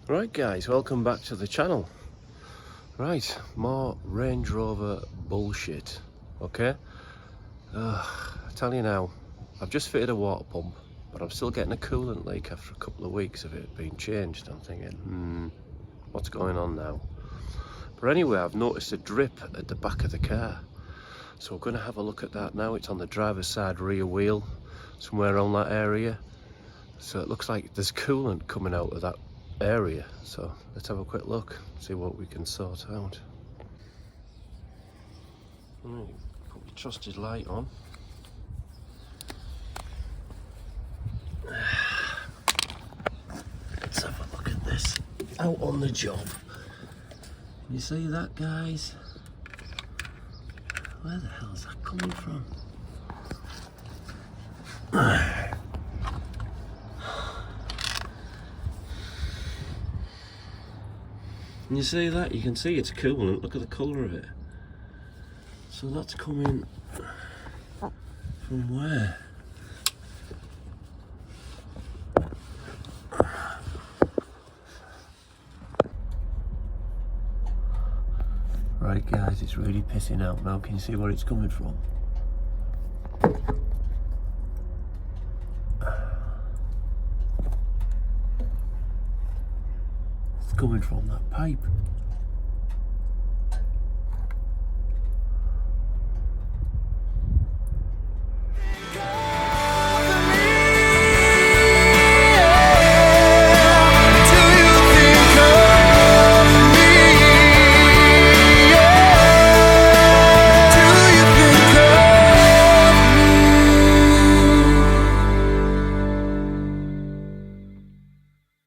Right guys, welcome back to the channel. Right, more Range Rover Bull Shit. Okay, I tell you now, I've just fitted a water pump, but I'm still getting a coolant leak after a couple of weeks of it being changed. I'm thinking, what's going on now? But anyway, I've noticed a drip at the back of the car, so we're going to have a look at that now. It's on the driver's side rear wheel, somewhere around that area. So it looks like there's coolant coming out of that area, so let's have a quick look, see what we can sort out. Right, put your trusted light on. Let's have a look at this out on the job. Can you see that, guys? Where the hell is that coming from? Can you see that? You can see it's coolant. Look at the colour of it. So that's coming from where? Right guys, it's really pissing out now. Can you see where it's coming from? It's coming from that pipe.